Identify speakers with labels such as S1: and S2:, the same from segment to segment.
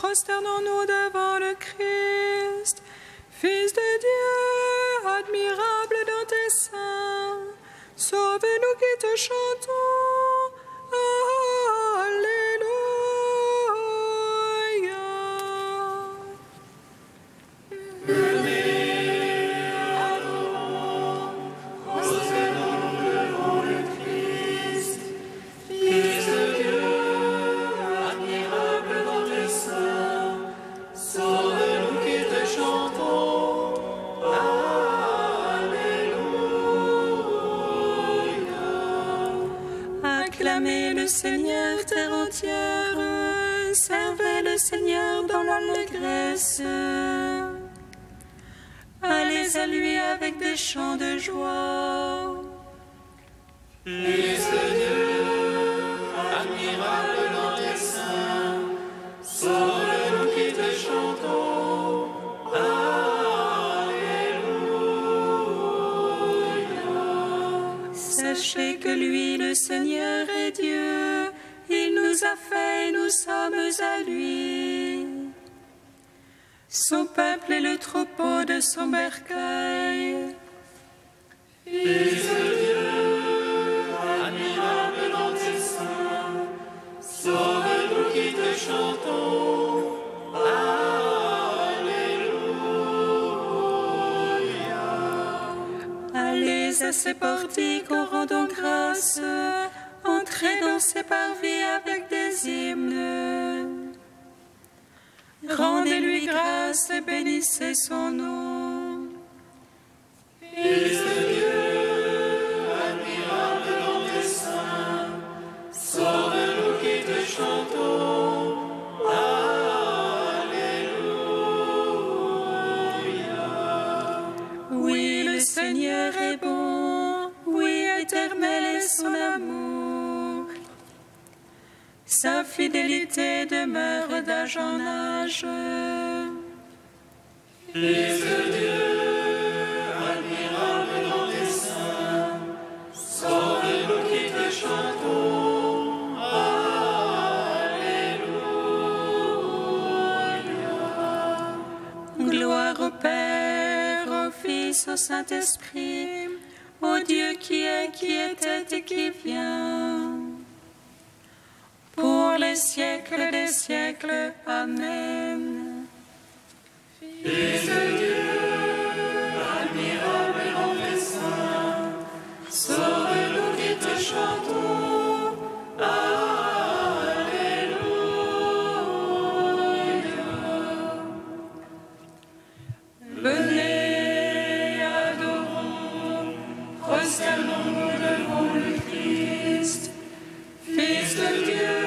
S1: prosternons-nous devant le Christ, Fils de Dieu, admirable dans tes seins. Sauve-nous qui te chantons.
S2: Acclamez le Seigneur, terre entière, servez le Seigneur dans l'allégresse. Allez à lui avec des chants de joie.
S3: Fils de Dieu, admirable dans tes seins, sauve-nous qui te chantons. Alléluia.
S2: Sachez que lui, le Seigneur, est Dieu. Il nous a fait et nous sommes à lui. Son peuple est le troupeau de son bercail.
S3: Fils de Dieu, admirable dans tes seins, sauve-nous qui te chantons. Alléluia.
S2: Allez à ses portiques en rendant grâce, entrez dans ses parvis avec des hymnes. Rendez-lui grâce et bénissez son nom.
S3: Fils de Dieu, admirable dans tes seins, sauve-nous qui te chantons. Alléluia.
S2: Oui, le Seigneur est bon, oui, éternel est son amour. Sa fidélité demeure d'âge en âge.
S3: Fils de Dieu, admirable dans tes seins, sauve-nous qui te chantons. Alléluia.
S2: Gloire au Père, au Fils, au Saint-Esprit, au Dieu qui est, qui était et qui vient. Pour les siècles des siècles. Amen.
S3: Fils de Dieu, admirable dans tes seins, sauve-nous qui te chantons. Alléluia.
S2: Venez, adorons, prosternons-nous devant le Christ,
S3: Fils de Dieu,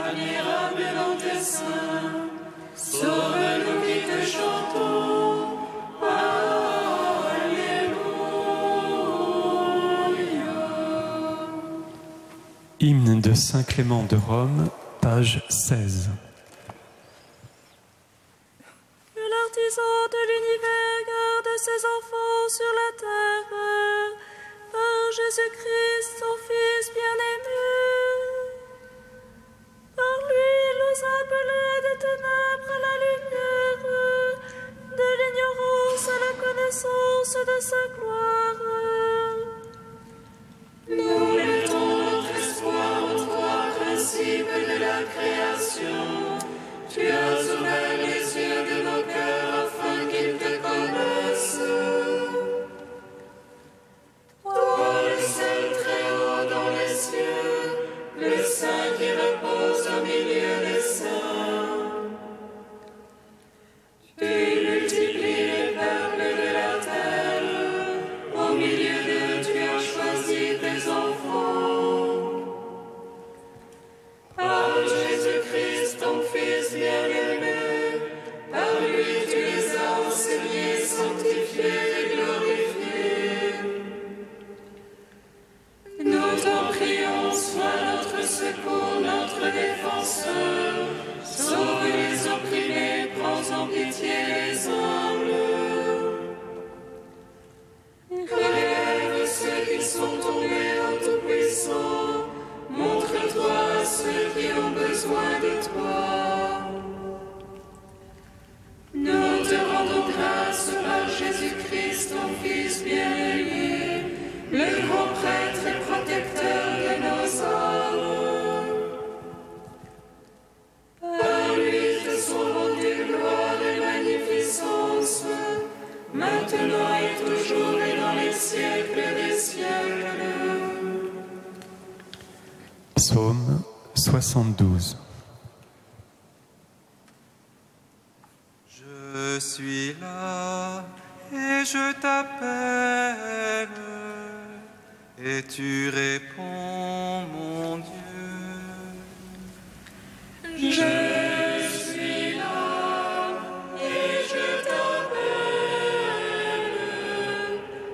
S3: admirable dans tes seins, sauve-nous qui te chantons. Alléluia.
S4: Hymne de Saint Clément de Rome, page 16.
S2: que l'artisan de l'univers garde ses enfants sur la terre, par Jésus-Christ, son Fils bien-aimé. Par lui, il nous a appelés des ténèbres à la lumière, de l'ignorance à la connaissance de sa gloire.
S3: Nous mettons notre espoir en toi, principe de la création. Tu as ouvert les yeux de nos cœurs afin qu'ils te connaissent. Toi, le seul très haut dans les cieux, le Saint qui repose au milieu des saints. Tu multiplies les peuples de la terre, au milieu d'eux tu as choisi tes enfants. Par Jésus-Christ, ton Fils bien-aimé, par lui tu les as enseignés, sanctifiés et glorifiés. Nous t'en prions, sois notre secours, notre défenseur. Sauve les opprimés, prends en pitié les humbles. Relève ceux qui sont tombés au Tout-Puissant. Montre-toi à ceux qui ont besoin de toi.
S4: Psaume 72.
S5: Je suis là et je t'appelle, et tu réponds, mon Dieu.
S3: Je suis là et je t'appelle,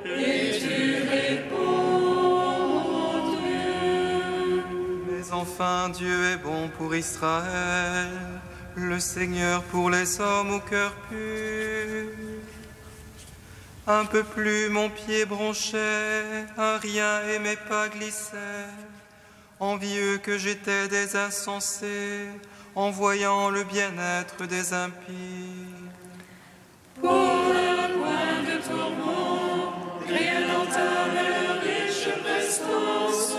S3: et tu réponds, mon Dieu.
S5: Mais enfin, Dieu est bon pour Israël, le Seigneur pour les hommes au cœur pur. Un peu plus mon pied bronchait, un rien et mes pas glissaient. Envieux que j'étais des insensés, en voyant le bien-être des impies.
S3: Pour un point de tourment, rien n'entame leur riche prestance.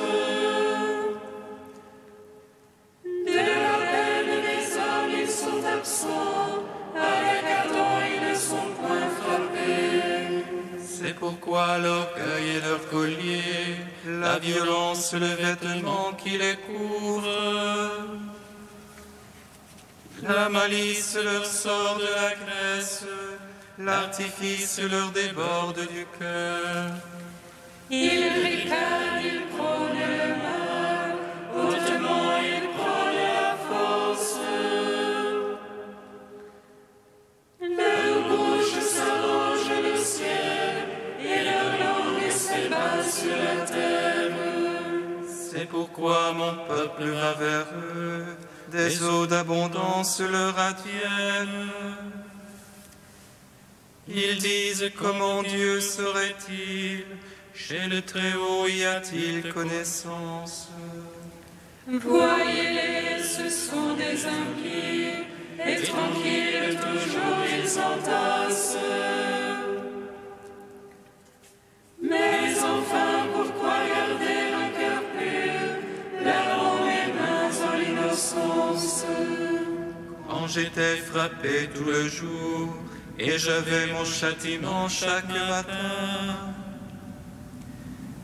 S3: De la peine des hommes, ils sont absents, avec Adam, ils ne sont point frappés.
S5: C'est pourquoi l'orgueil est leur collier, la violence le vêtement qui les couvre. La malice leur sort de la graisse, l'artifice leur déborde du cœur.
S3: Ils ricanent, ils prônent le mal, hautement ils prônent la force. Leur bouche s'arrange le ciel, et leur langue s'ébat sur la terre.
S5: C'est pourquoi mon peuple va vers eux, des eaux d'abondance leur adviennent. Ils disent, comment Dieu saurait-il? Chez le Très-Haut y a-t-il connaissance?
S3: Voyez-les, ce sont des impies, et tranquilles toujours ils entassent. Mais enfin, pourquoi garder un cœur pur, lavant mes mains en l'innocence?
S5: Quand j'étais frappé tout le jour, et j'avais mon châtiment chaque matin.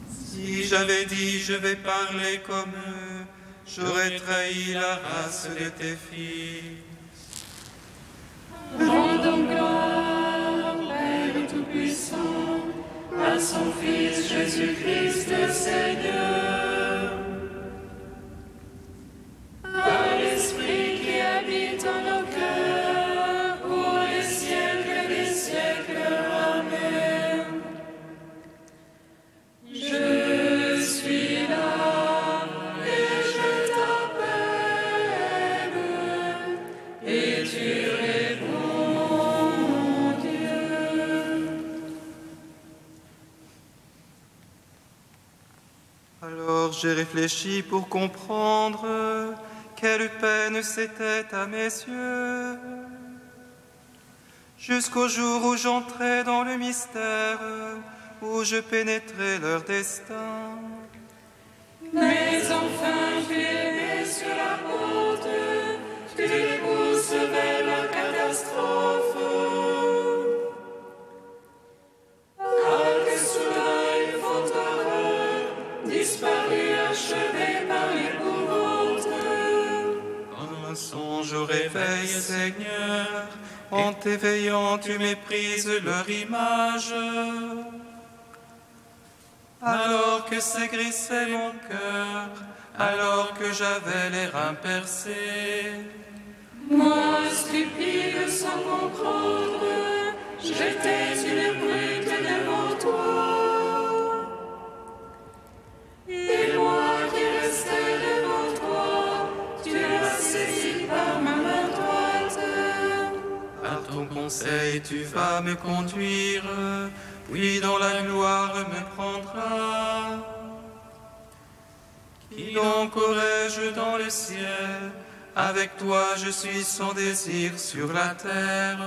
S5: Si j'avais dit je vais parler comme eux, j'aurais trahi la race de tes filles.
S3: Rendons gloire, Père Tout-Puissant, à son Fils Jésus-Christ le Seigneur, à l'Esprit qui habite en nos cœurs, pour les siècles des siècles. Amen. Je suis là et je t'appelle, et tu réponds, mon Dieu.
S5: Alors j'ai réfléchi pour comprendre quelle peine c'était à mes yeux, jusqu'au jour où j'entrai dans le mystère, où je pénétrai leur destin.
S3: Mais enfin tu les mets sur la porte, tu les pousses vers la catastrophe. Ah, que soudain ils font horreur, disparus, achevés par l'épouvante.
S5: Comme un songe au réveil, Seigneur, en t'éveillant tu méprises leur image. Alors que s'aigrissait mon cœur, alors que j'avais les reins percés.
S3: Moi, stupide sans comprendre, j'étais une brute devant toi. Et moi qui restais devant toi, tu m'as saisi par ma main droite.
S5: Par ton conseil, tu vas me conduire, puis dans la gloire me prendra. Qui donc aurais-je dans le ciel? Avec toi je suis sans désir sur la terre.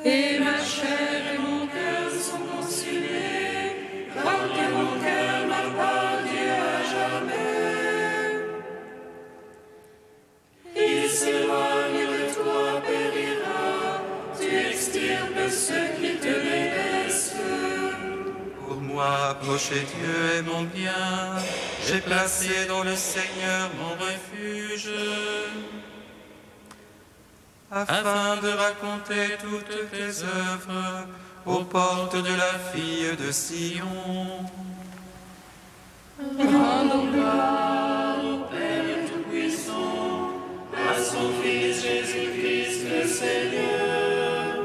S3: Et ma chair et mon cœur sont consumés, quand que mon cœur m'appartient à jamais. Il s'éloigne de toi, périra, tu extirpes ceux qui te délaissent.
S5: Pour moi rapprocher Dieu est mon bien. J'ai placé dans le Seigneur mon refuge, afin de raconter toutes tes œuvres aux portes de la fille de Sion.
S3: Rendons gloire au Père Tout-Puissant, à son Fils Jésus-Christ le Seigneur,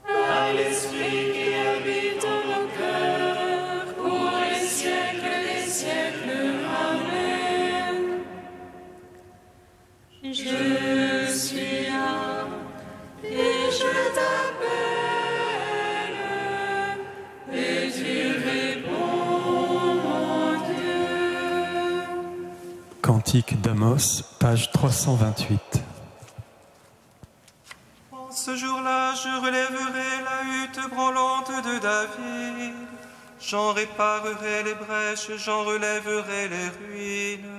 S3: à l'Esprit qui habite en nos cœurs, pour les siècles des siècles. Amen. Je suis là et je t'appelle, et tu réponds, mon Dieu.
S4: Cantique d'Amos, page 328.
S5: En ce jour-là, je relèverai la hutte branlante de David. J'en réparerai les brèches, j'en relèverai les ruines.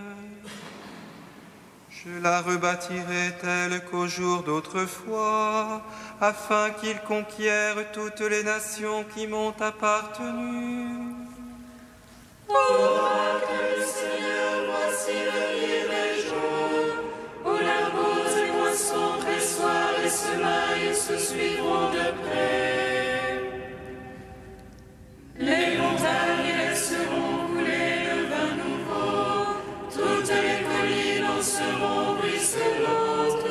S5: Je la rebâtirai telle qu'au jour d'autrefois, afin qu'il conquiert toutes les nations qui m'ont appartenu.
S3: Que le Seigneur, voici venir les jours, où la pause et moisson, pressoir et semailles se suivront de près. Les montagnes laisseront couler le vin nouveau, toutes les collines en seront ruisselantes.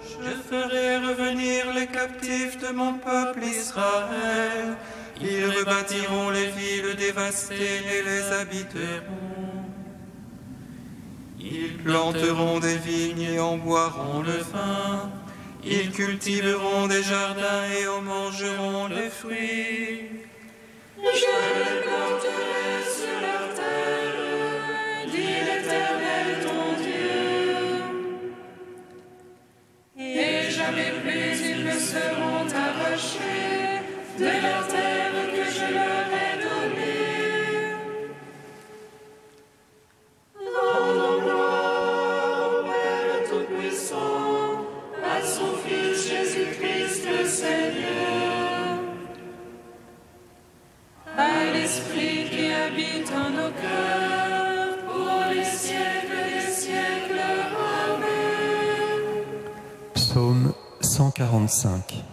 S5: Je ferai revenir les captifs de mon peuple Israël. Ils rebâtiront les villes dévastées et les habiteront. Ils planteront des vignes et en boiront le vin. Ils cultiveront des jardins et en mangeront les fruits.
S3: Je les planterai sur leur terre, dit l'Éternel ton Dieu. Et jamais plus ils ne seront arrachés de leur terre que je leur ai donnée. Rendons gloire au Père Tout-Puissant, à son Fils Jésus-Christ le Seigneur, à l'Esprit qui habite en nos cœurs, pour les siècles des siècles. Amen.
S4: Psaume 145.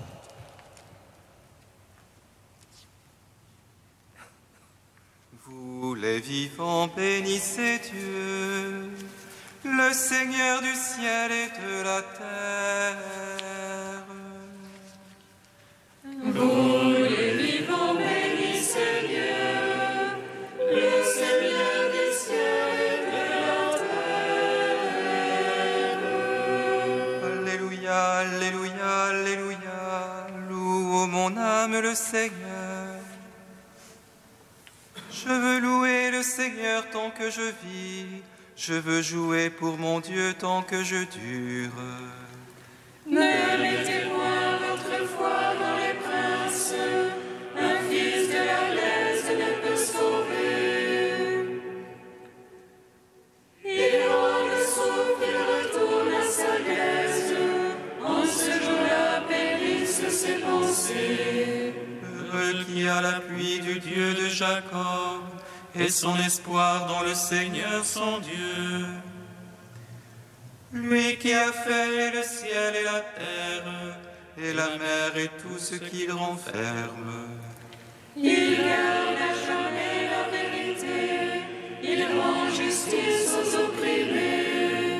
S5: Vous les vivants, bénissez Dieu, le Seigneur du ciel et de la terre.
S3: Vous les vivants, bénissez Dieu, le Seigneur du ciel et de la terre.
S5: Alléluia, alléluia, alléluia, loue mon âme le Seigneur. Je veux louer le Seigneur tant que je vis, je veux jouer pour mon Dieu tant que je dure.
S3: Ne mettez point votre foi dans les princes, un fils de la laisse ne peut sauver. Il rend le souffle, il retourne à sa glaise, en ce jour-là périssent ses pensées.
S5: Heureux qui a l'appui du Dieu de Jacob et son espoir dans le Seigneur son Dieu. Lui qui a fait le ciel et la terre, et la mer et tout ce qu'il renferme.
S3: Il garde à jamais la vérité, il rend justice aux opprimés.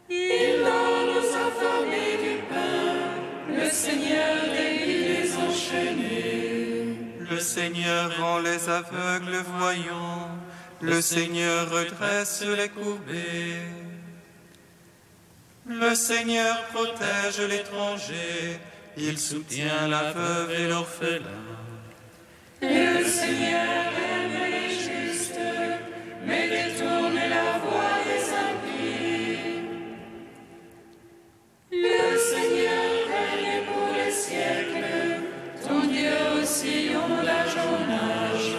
S3: Il donne aux affamés du pain, le Seigneur délie les enchaînés.
S5: Le Seigneur rend les aveugles voyants, le Seigneur redresse les courbés. Le Seigneur protège l'étranger, il soutient la veuve et l'orphelin.
S3: Le Seigneur aime les justes, mais détourne la voie des impies. Le Seigneur règne pour les siècles, ton Dieu au sillon d'âge en âge.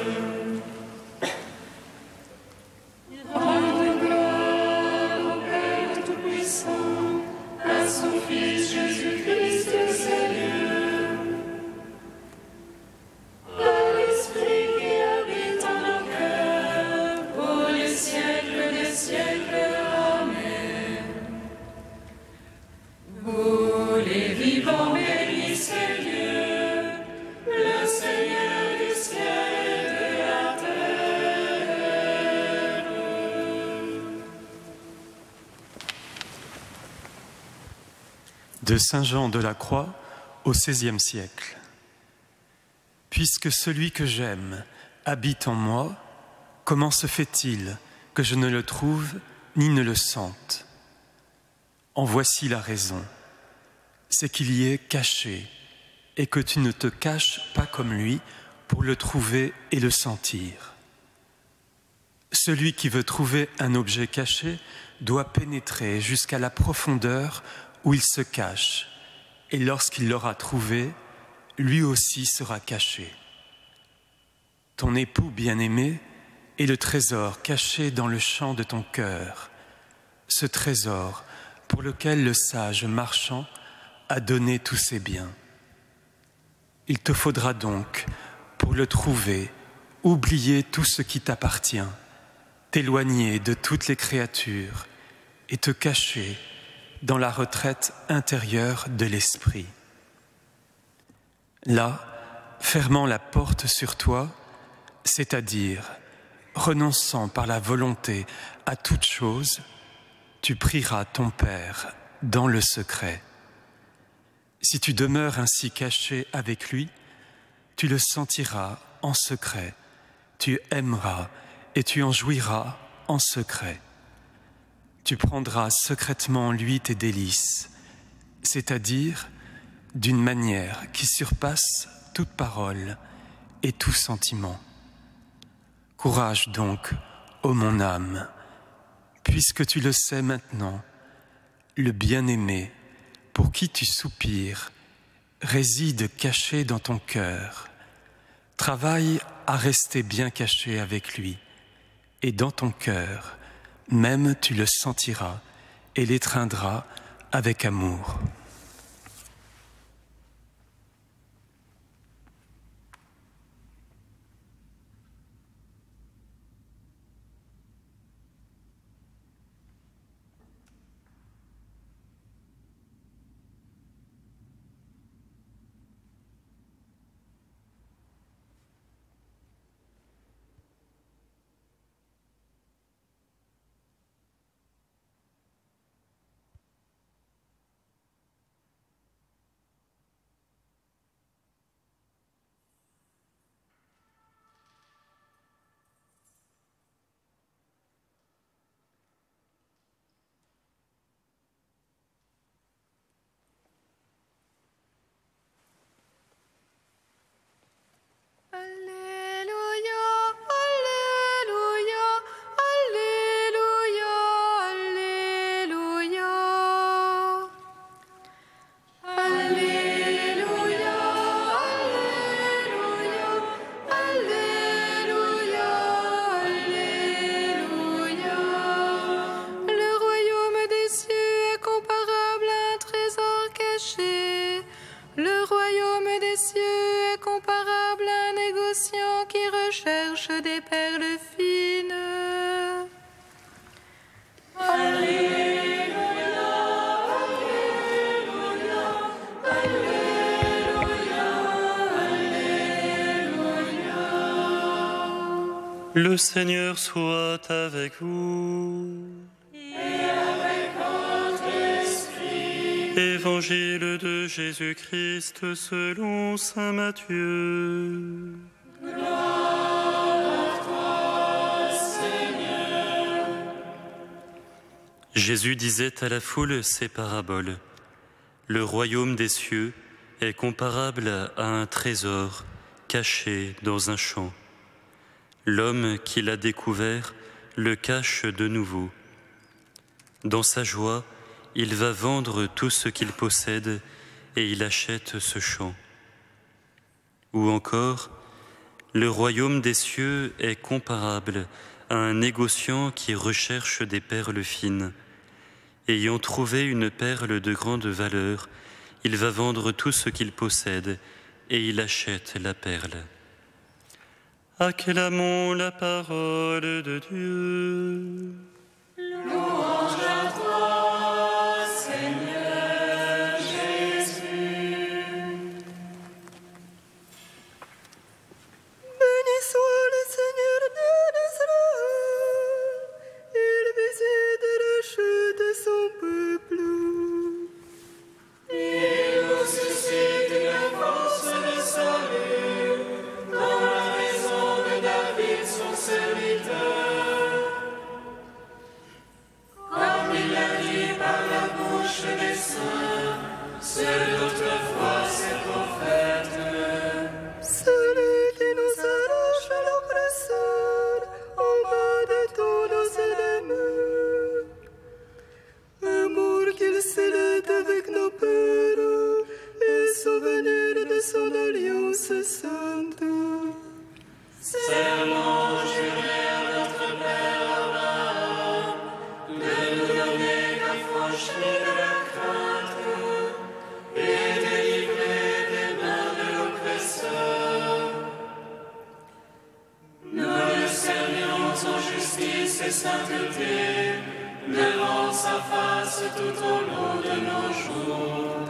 S3: Rendons gloire au Père Tout-Puissant, à son Fils Jésus-Christ le Seigneur,
S4: De Saint Jean de la Croix au XVIe siècle. Puisque celui que j'aime habite en moi, comment se fait-il que je ne le trouve ni ne le sente? En voici la raison, c'est qu'il y est caché et que tu ne te caches pas comme lui pour le trouver et le sentir. Celui qui veut trouver un objet caché doit pénétrer jusqu'à la profondeur où il se cache, et lorsqu'il l'aura trouvé, lui aussi sera caché. Ton époux bien-aimé est le trésor caché dans le champ de ton cœur, ce trésor pour lequel le sage marchand a donné tous ses biens. Il te faudra donc, pour le trouver, oublier tout ce qui t'appartient, t'éloigner de toutes les créatures et te cacher dans la retraite intérieure de l'esprit. Là, fermant la porte sur toi, c'est-à-dire renonçant par la volonté à toute chose, tu prieras ton Père dans le secret. Si tu demeures ainsi caché avec lui, tu le sentiras en secret, tu aimeras et tu en jouiras en secret. Tu prendras secrètement en lui tes délices, c'est-à-dire d'une manière qui surpasse toute parole et tout sentiment. Courage donc, ô mon âme, puisque tu le sais maintenant, le bien-aimé pour qui tu soupires réside caché dans ton cœur. Travaille à rester bien caché avec lui, et dans ton cœur, même tu le sentiras et l'étreindras avec amour.
S6: Le Seigneur soit avec vous.
S3: Et avec votre esprit.
S6: Évangile de Jésus-Christ selon saint Matthieu.
S3: Gloire à toi, Seigneur.
S6: Jésus disait à la foule ces paraboles. Le royaume des cieux est comparable à un trésor caché dans un champ. L'homme qui l'a découvert le cache de nouveau. Dans sa joie, il va vendre tout ce qu'il possède et il achète ce champ. Ou encore, le royaume des cieux est comparable à un négociant qui recherche des perles fines. Ayant trouvé une perle de grande valeur, il va vendre tout ce qu'il possède et il achète la perle. Acclamons la parole de Dieu.
S3: Louange à toi, Seigneur Jésus.
S1: Béni soit le Seigneur Dieu d'Israël, il visite les chutes de son peuple.
S3: Il l'Église sainte.
S2: Serment juré à notre Père Abraham de nous donner l'affranchis de la crainte et délivrer des mains de l'oppresseur. Nous le servions en justice et sainteté, devant sa face tout au long de nos jours.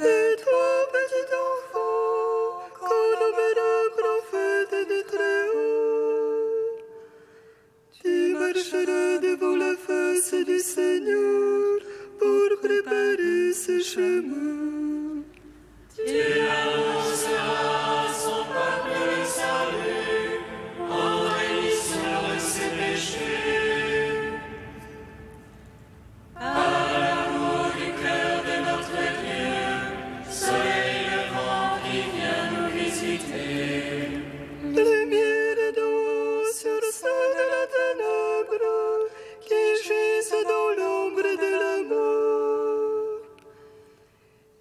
S3: Et toi, petit enfant, qu'on nommera prophète du Très-Haut, tu marcheras devant la face du Seigneur pour préparer ses chemins.
S2: Tu annonceras à son peuple le salut, en rémission de ses péchés. À l'amour du cœur de notre Dieu, soleil levant qui vient nous visiter.
S3: Lumière d'eau sur ceux de la ténèbre qui gisent dans l'ombre de la mort,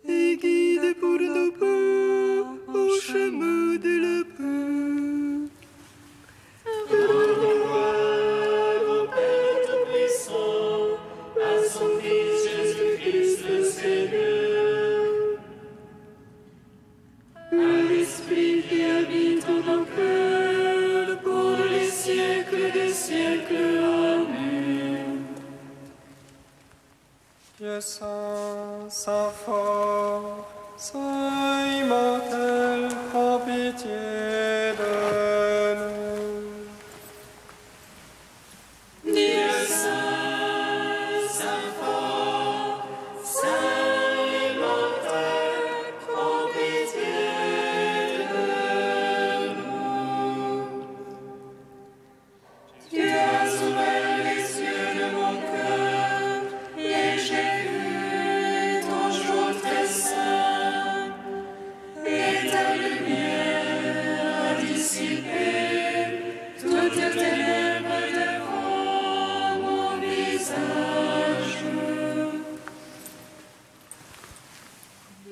S3: et guide pour nos pas au chemin de la paix.
S2: Gloire au Père Tout-Puissant, à son Fils Jésus-Christ le Seigneur, à l'Esprit qui habite en nos cœurs, pour les siècles des siècles. Amen.
S5: Dieu saint, saint fort, saint immortel, prends pitié de nous.
S2: Dieu saint, saint fort, saint immortel, prends pitié de nous. Tu as ouvert les yeux de mon cœur, et j'ai vu ton jour très saint, et ta lumière a dissipé toutes les ténèbres devant mon visage.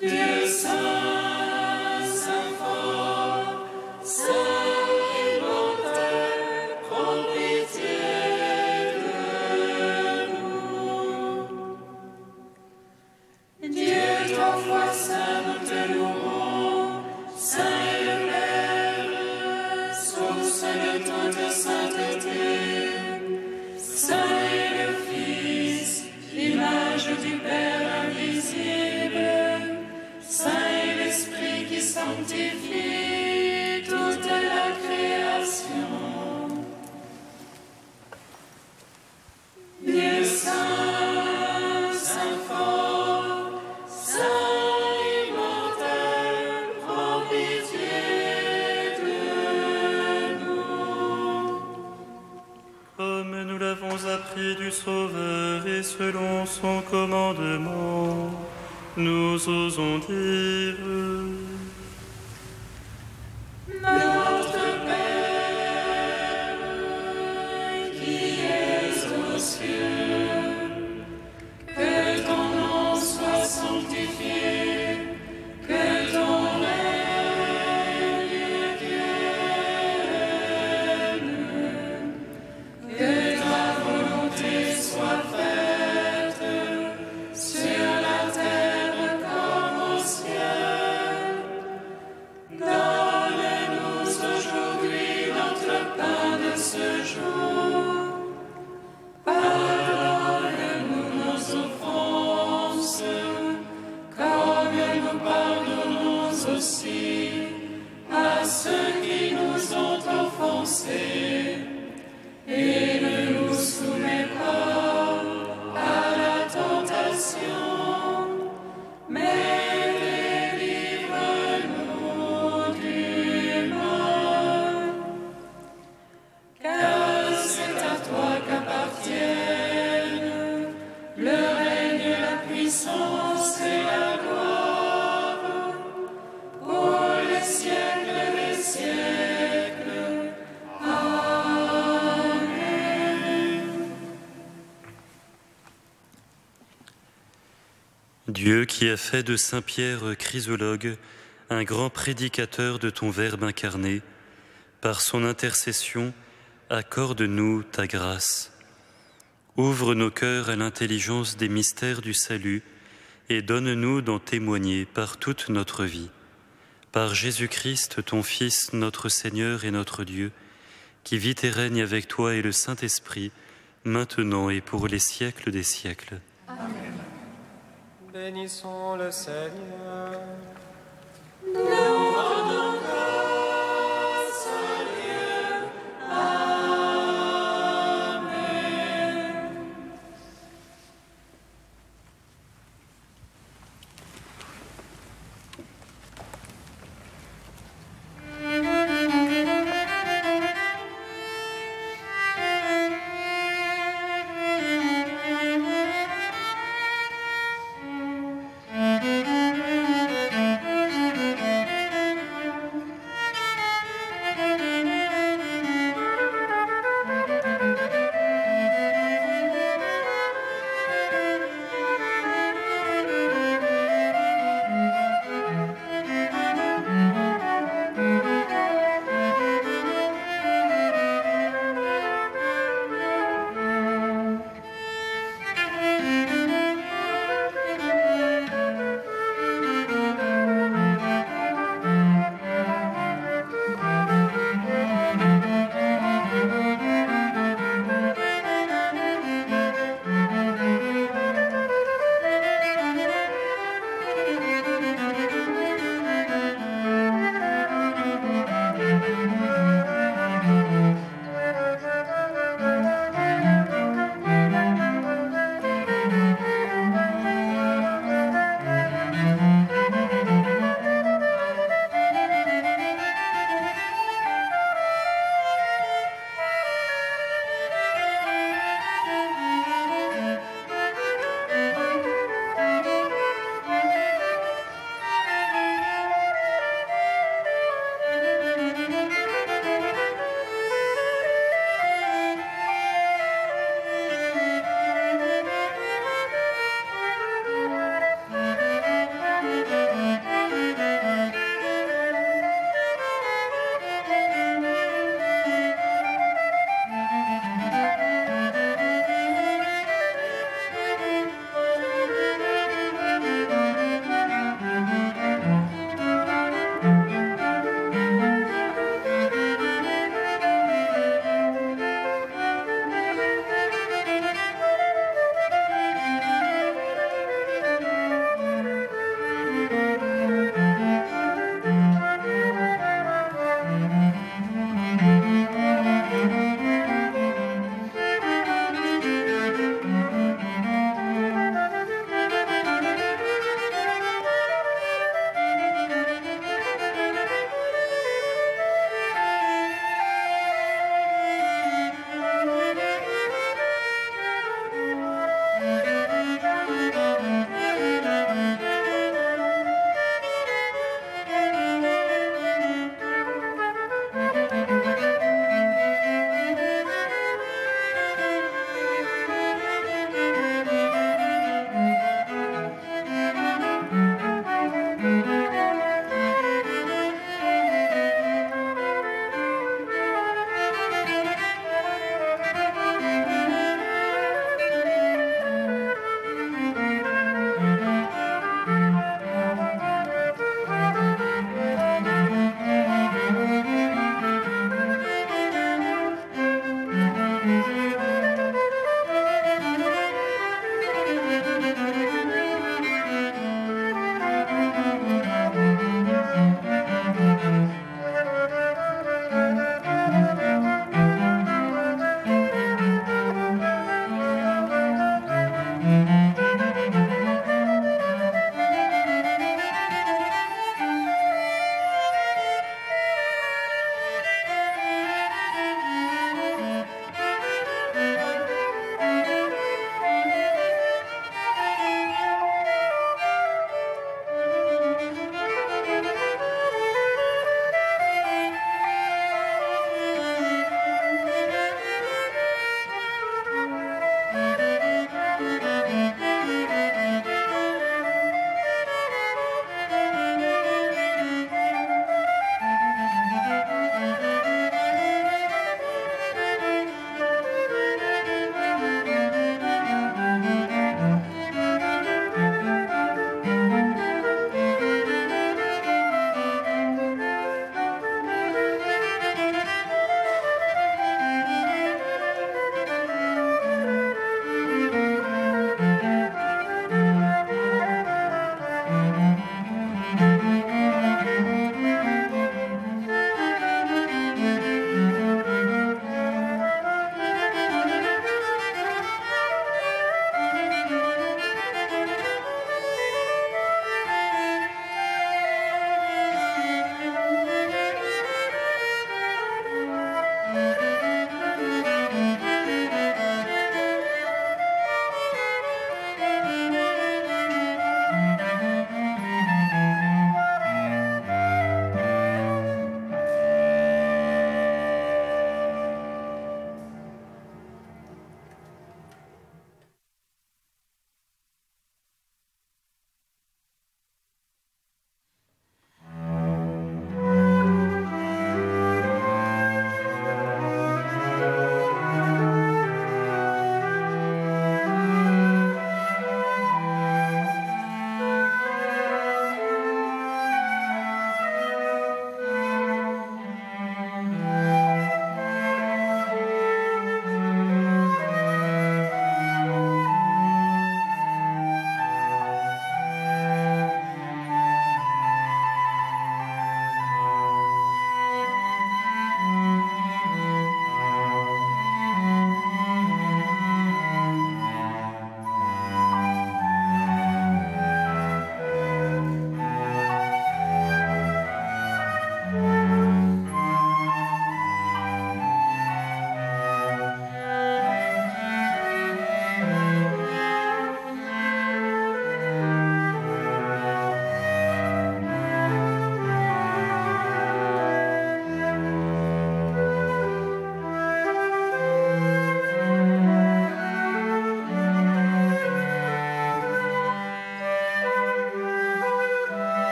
S2: Dieu saint, saint fort, saint immortel, prends pitié de nous. Dieu trois fois saint, nous te louons, saint est le Père, source de toute sainteté, saint est le Fils, image du Père invisible, saint est l'Esprit qui sanctifie toute la création. Dieu saint, saint fort, saint immortel, prends pitié de nous.
S6: Comme nous l'avons appris du Sauveur et selon son commandement, nous osons dire:
S2: Notre Père, qui es aux cieux, que ton nom soit sanctifié, que ton règne vienne, que ta volonté soit faite sur la terre comme au ciel. Donne-nous aujourd'hui notre pain de ce jour. Pardonne-nous nos offenses, comme nous pardonnons aussi à ceux qui nous ont offensés. Et ne nous soumets pas à la tentation, mais délivre-nous du mal. Car c'est à toi qu'appartiennent le règne, la puissance et la gloire pour les siècles des siècles. Amen.
S6: Dieu qui a fait de Saint Pierre chrysologue un grand prédicateur de ton Verbe incarné, par son intercession, accorde-nous ta grâce. Ouvre nos cœurs à l'intelligence des mystères du salut et donne-nous d'en témoigner par toute notre vie. Par Jésus-Christ, ton Fils, notre Seigneur et notre Dieu, qui vit et règne avec toi et le Saint-Esprit, maintenant et pour les siècles des siècles.
S1: Bénissons le Seigneur.
S2: Louange